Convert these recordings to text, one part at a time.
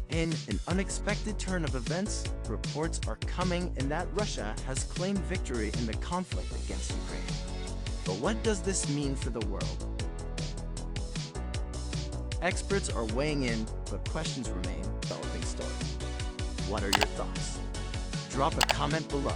In an unexpected turn of events, reports are coming in that Russia has claimed victory in the conflict against Ukraine. But what does this mean for the world? Experts are weighing in, but questions remain. Developing story. What are your thoughts? Drop a comment below.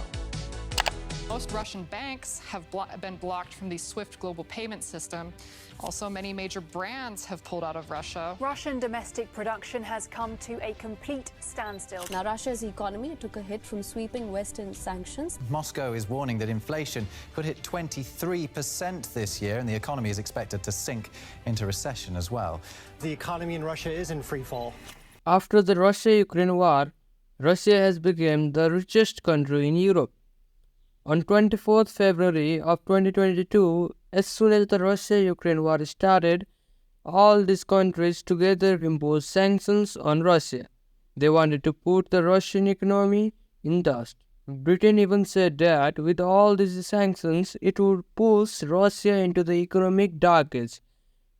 Most Russian banks have been blocked from the SWIFT global payment system. Also, many major brands have pulled out of Russia. Russian domestic production has come to a complete standstill. Now, Russia's economy took a hit from sweeping Western sanctions. Moscow is warning that inflation could hit 23% this year, and the economy is expected to sink into recession as well. The economy in Russia is in free fall. After the Russia-Ukraine war, Russia has become the richest country in Europe. On 24th February of 2022, as soon as the Russia-Ukraine war started, all these countries together imposed sanctions on Russia. They wanted to put the Russian economy in dust. Britain even said that with all these sanctions, it would push Russia into the economic dark age.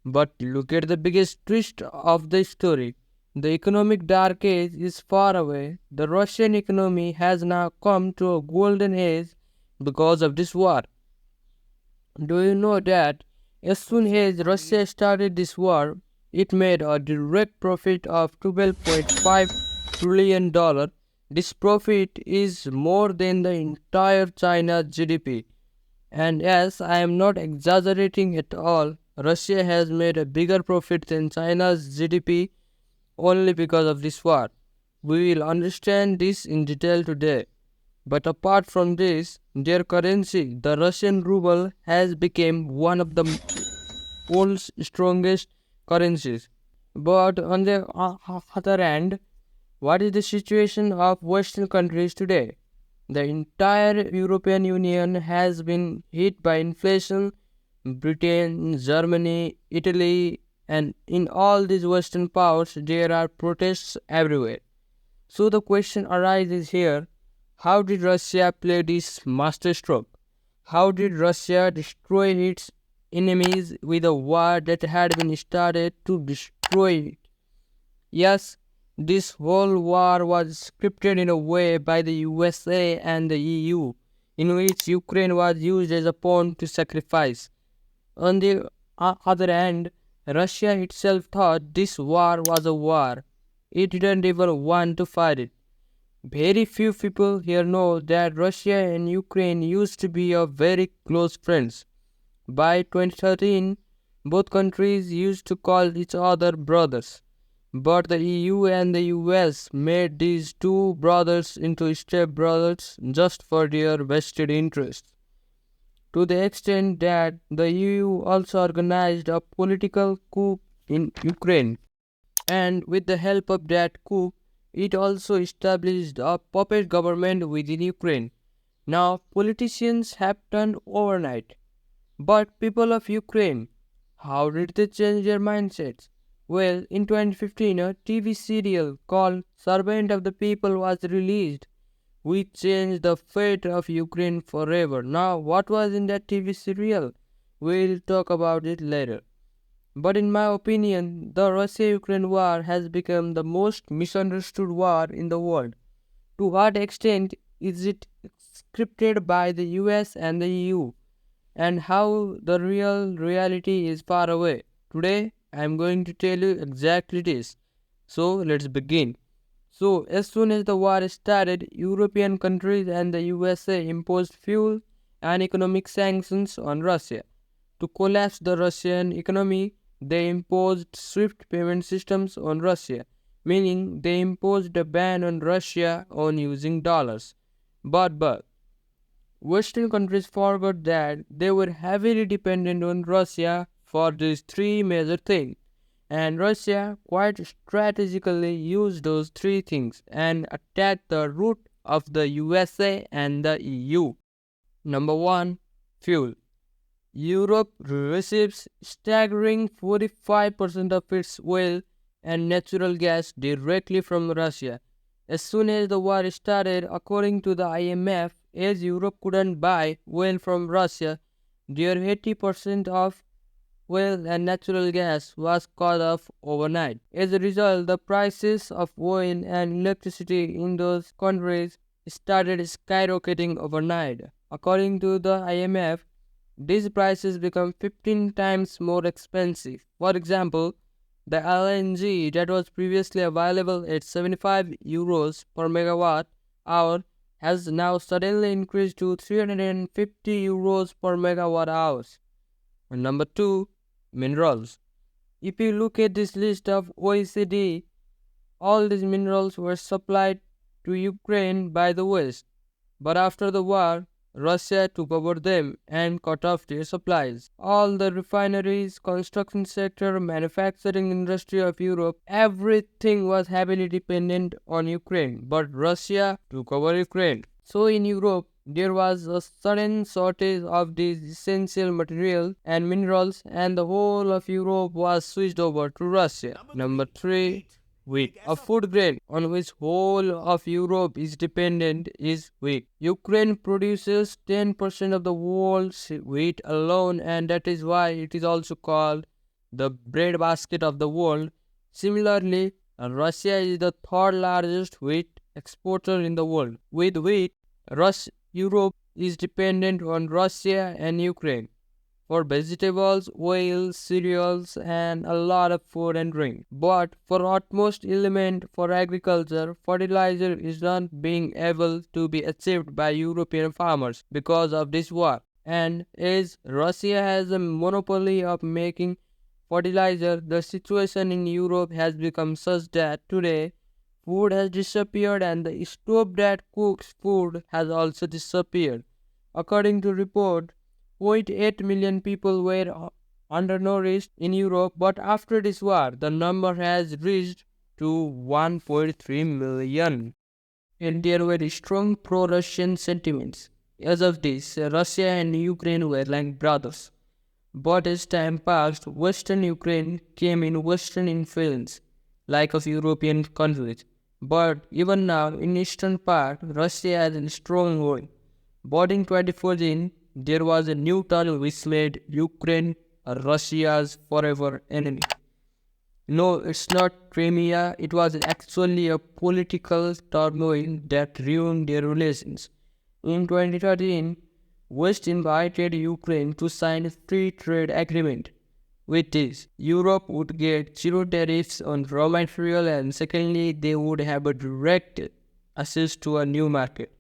But look at the biggest twist of the story. The economic dark age is far away. The Russian economy has now come to a golden age because of this war. Do you know that as soon as Russia started this war, it made a direct profit of $12.5 trillion. This profit is more than the entire China's GDP. And yes, I am not exaggerating at all. Russia has made a bigger profit than China's GDP only because of this war. We will understand this in detail today. But apart from this, their currency, the Russian ruble, has become one of the world's strongest currencies. But on the other hand, what is the situation of Western countries today? The entire European Union has been hit by inflation. Britain, Germany, Italy, and in all these Western powers, there are protests everywhere. So the question arises here, how did Russia play this masterstroke? How did Russia destroy its enemies with a war that had been started to destroy it? Yes, this whole war was scripted in a way by the USA and the EU, in which Ukraine was used as a pawn to sacrifice. On the other hand, Russia itself thought this war was a war. It didn't even want to fight it. Very few people here know that Russia and Ukraine used to be very close friends. By 2013, both countries used to call each other brothers. But the EU and the US made these two brothers into step-brothers just for their vested interests. To the extent that the EU also organized a political coup in Ukraine. And with the help of that coup, it also established a puppet government within Ukraine. Now, politicians have turned overnight. But people of Ukraine, how did they change their mindsets? Well, in 2015, a TV serial called Servant of the People was released, which changed the fate of Ukraine forever. Now, what was in that TV serial? We'll talk about it later. But in my opinion, the Russia-Ukraine war has become the most misunderstood war in the world. To what extent is it scripted by the US and the EU? And how the real reality is far away? Today, I am going to tell you exactly this. So, let's begin. So, as soon as the war started, European countries and the USA imposed fuel and economic sanctions on Russia. To collapse the Russian economy, they imposed SWIFT payment systems on Russia, meaning they imposed a ban on Russia on using dollars. But Western countries forgot that they were heavily dependent on Russia for these three major things. And Russia quite strategically used those three things and attacked the root of the USA and the EU. Number 1. Fuel. Europe receives staggering 45% of its oil and natural gas directly from Russia. As soon as the war started, according to the IMF, as Europe couldn't buy oil from Russia, their 80% of oil and natural gas was cut off overnight. As a result, the prices of oil and electricity in those countries started skyrocketing overnight. According to the IMF, these prices become 15 times more expensive. For example, the LNG that was previously available at 75 euros per megawatt hour has now suddenly increased to 350 euros per megawatt hour. And number 2, minerals. If you look at this list of OECD, all these minerals were supplied to Ukraine by the West. But after the war, Russia took over them and cut off their supplies. All the refineries, construction sector, manufacturing industry of Europe, everything was heavily dependent on Ukraine. But Russia took over Ukraine. So in Europe, there was a sudden shortage of these essential materials and minerals, and the whole of Europe was switched over to Russia. Number 3, wheat. A food grain on which whole of Europe is dependent is wheat. Ukraine produces 10% of the world's wheat alone, and that is why it is also called the breadbasket of the world. Similarly, Russia is the third largest wheat exporter in the world. With wheat, Europe is dependent on Russia and Ukraine for vegetables, oil, cereals, and a lot of food and drink. But for utmost element for agriculture, fertilizer is not being able to be achieved by European farmers because of this war. And as Russia has a monopoly of making fertilizer, the situation in Europe has become such that today food has disappeared and the stove that cooks food has also disappeared. According to report, 0.8 million people were undernourished in Europe, but after this war, the number has reached to 1.3 million. And there were strong pro-Russian sentiments. As of this, Russia and Ukraine were like brothers. But as time passed, Western Ukraine came in Western influence, like of European countries. But even now, in eastern part, Russia has a strong hold. But in 2014, there was a new tunnel which made Ukraine Russia's forever enemy. No, it's not Crimea. It was actually a political turmoil that ruined their relations. In 2013, West invited Ukraine to sign a free trade agreement. With this, Europe would get zero tariffs on raw material, and secondly, they would have a direct access to a new market.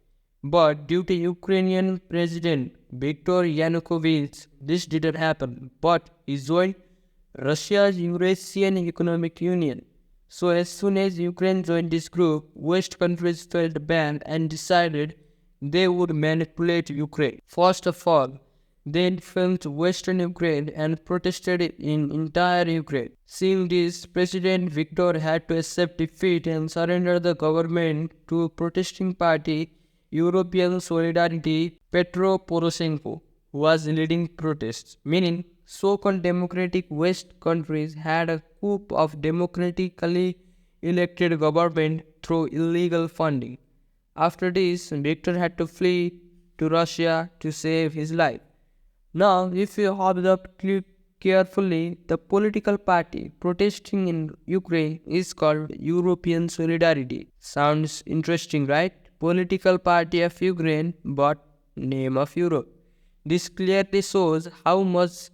But due to Ukrainian President Viktor Yanukovych, this didn't happen. But he joined Russia's Eurasian Economic Union. So as soon as Ukraine joined this group, West countries felt bad and decided they would manipulate Ukraine. First of all, they influenced Western Ukraine and protested in entire Ukraine. Seeing this, President Viktor had to accept defeat and surrender the government to a protesting party, European Solidarity, Petro Poroshenko, who was leading protests. Meaning, so-called democratic West countries had a coup of democratically elected government through illegal funding. After this, Viktor had to flee to Russia to save his life. Now, if you observe carefully, the political party protesting in Ukraine is called European Solidarity. Sounds interesting, right? Political party of Ukraine, but name of Europe. This clearly shows how much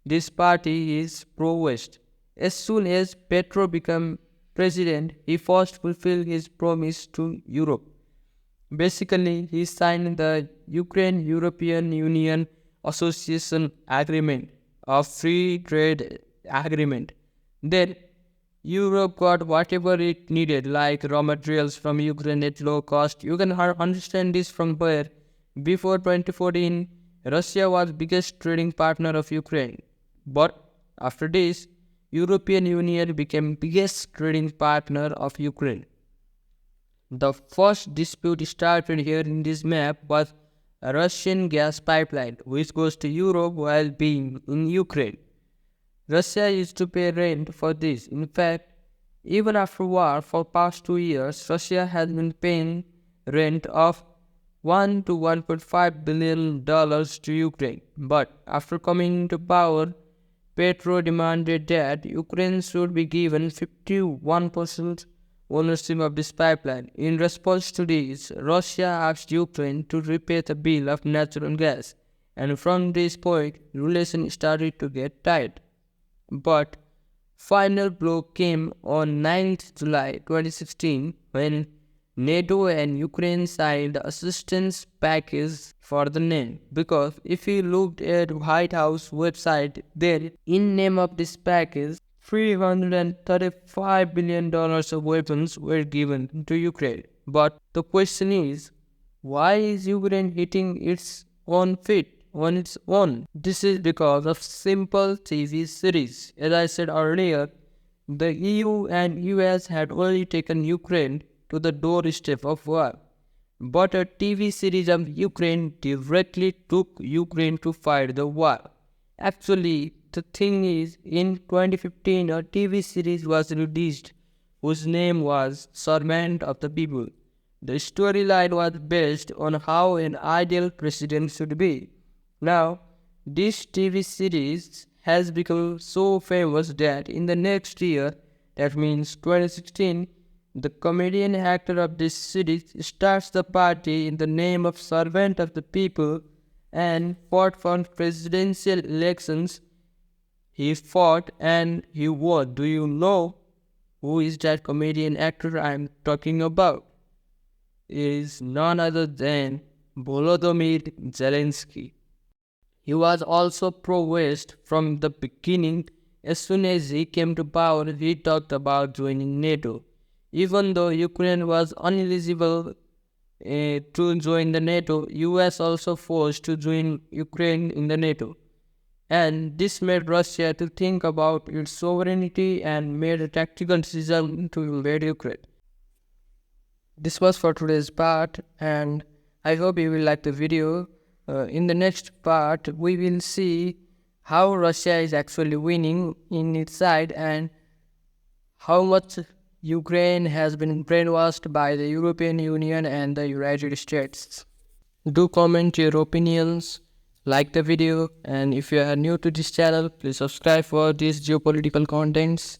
this party is pro-West. As soon as Petro became president, he first fulfilled his promise to Europe. Basically, he signed the Ukraine-European Union Association Agreement, a free trade agreement. Then, Europe got whatever it needed, like raw materials from Ukraine at low cost. You can understand this from where, before 2014, Russia was biggest trading partner of Ukraine. But after this, European Union became biggest trading partner of Ukraine. The first dispute started here in this map was a Russian gas pipeline which goes to Europe while being in Ukraine. Russia used to pay rent for this. In fact, even after war for past 2 years, Russia has been paying rent of $1 to $1.5 billion to Ukraine. But after coming into power, Petro demanded that Ukraine should be given 51% ownership of this pipeline. In response to this, Russia asked Ukraine to repay the bill of natural gas, and from this point, relations started to get tight. But final blow came on 9th July 2016 when NATO and Ukraine signed the assistance package for the name. Because if you looked at White House website, then in name of this package, $335 billion of weapons were given to Ukraine. But the question is, why is Ukraine hitting its own feet on its own? This is because of simple TV series. As I said earlier, the EU and US had only taken Ukraine to the doorstep of war. But a TV series of Ukraine directly took Ukraine to fight the war. Actually, the thing is, in 2015, a TV series was released whose name was Servant of the People. The storyline was based on how an ideal president should be. Now, this TV series has become so famous that in the next year, that means 2016, the comedian actor of this series starts the party in the name of Servant of the People and fought for presidential elections. He fought and he won. Do you know who is that comedian actor I'm talking about? It is none other than Volodymyr Zelensky. He was also pro-West from the beginning. As soon as he came to power, he talked about joining NATO. Even though Ukraine was ineligible to join the NATO, US also forced to join Ukraine in the NATO. And this made Russia to think about its sovereignty and made a tactical decision to invade Ukraine. This was for today's part, and I hope you will like the video. In the next part, we will see how Russia is actually winning in its side and how much Ukraine has been brainwashed by the European Union and the United States. Do comment your opinions, like the video, and if you are new to this channel, please subscribe for these geopolitical contents.